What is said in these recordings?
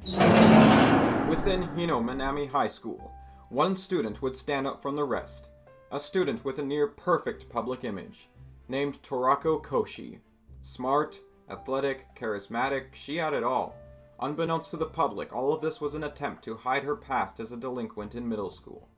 Within Minami High School, one student would stand up from the rest. A student with a near-perfect public image, named Torako Koshi. Smart, athletic, charismatic, she had it all. Unbeknownst to the public, all of this was an attempt to hide her past as a delinquent in middle school.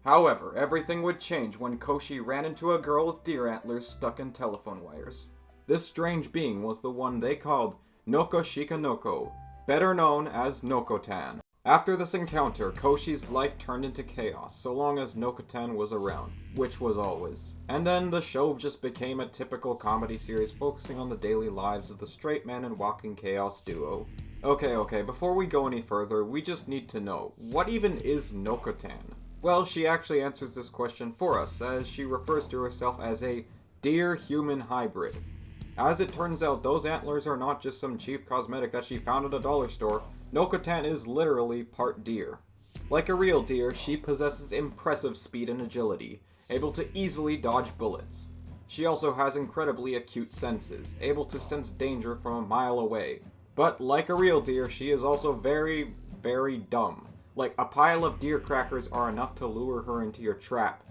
However, everything would change when Koshi ran into a girl with deer antlers stuck in telephone wires. This strange being was the one they called Noko, better known as Nokotan. After this encounter, Koshi's life turned into chaos, so long as Nokotan was around, which was always. And then the show just became a typical comedy series focusing on the daily lives of the straight man and walking chaos duo. Okay, before we go any further, we just need to know, what even is Nokotan? Well, she actually answers this question for us, as she refers to herself as a deer-human hybrid. As it turns out, those antlers are not just some cheap cosmetic that she found at a dollar store. Nokotan is literally part deer. Like a real deer, she possesses impressive speed and agility, able to easily dodge bullets. She also has incredibly acute senses, able to sense danger from a mile away. But like a real deer, she is also very, very dumb. Like, a pile of deer crackers are enough to lure her into your trap.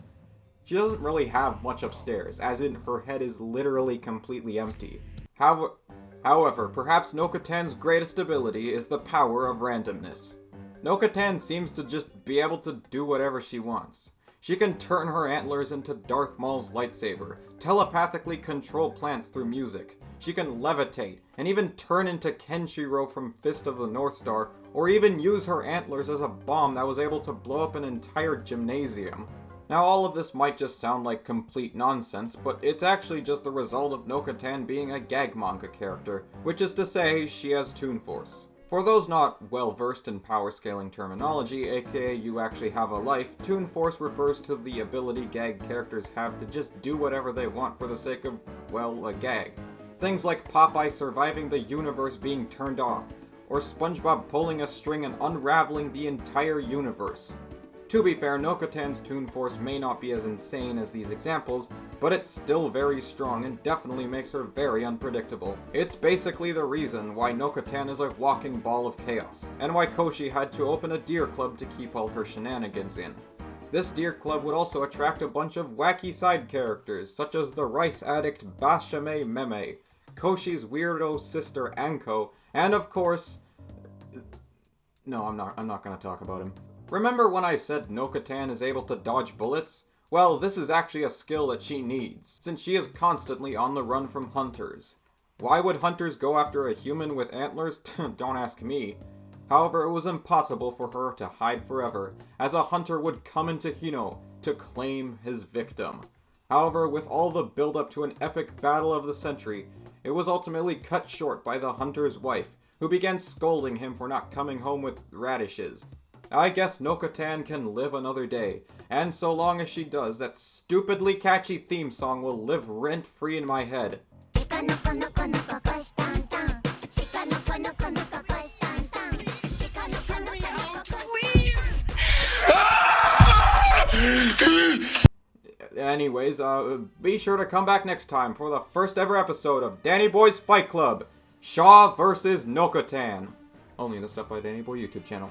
She doesn't really have much upstairs, as in her head is literally completely empty. However, perhaps Nokotan's greatest ability is the power of randomness. Nokotan seems to just be able to do whatever she wants. She can turn her antlers into Darth Maul's lightsaber, telepathically control plants through music. She can levitate, and even turn into Kenshiro from Fist of the North Star, or even use her antlers as a bomb that was able to blow up an entire gymnasium. Now, all of this might just sound like complete nonsense, but it's actually just the result of Nokotan being a gag manga character, which is to say, she has Toon Force. For those not well-versed in power scaling terminology, aka you actually have a life, Toon Force refers to the ability gag characters have to just do whatever they want for the sake of, well, a gag. Things like Popeye surviving the universe being turned off, or SpongeBob pulling a string and unraveling the entire universe. To be fair, Nokotan's Toon Force may not be as insane as these examples, but it's still very strong and definitely makes her very unpredictable. It's basically the reason why Nokotan is a walking ball of chaos, and why Koshi had to open a deer club to keep all her shenanigans in. This deer club would also attract a bunch of wacky side characters, such as the rice addict Bashame Meme, Koshi's weirdo sister Anko, and of course... No, I'm not gonna talk about him. Remember when I said Nokotan is able to dodge bullets? Well, this is actually a skill that she needs, since she is constantly on the run from hunters. Why would hunters go after a human with antlers? Don't ask me. However, it was impossible for her to hide forever, as a hunter would come into Hino to claim his victim. However, with all the build-up to an epic battle of the century, it was ultimately cut short by the hunter's wife, who began scolding him for not coming home with radishes. I guess Nokotan can live another day, and so long as she does, that stupidly catchy theme song will live rent-free in my head. Anyways, be sure to come back next time for the first ever episode of Danny Boy's Fight Club, Shaw vs. Nokotan. Only the Stuff by Danny Boy YouTube channel.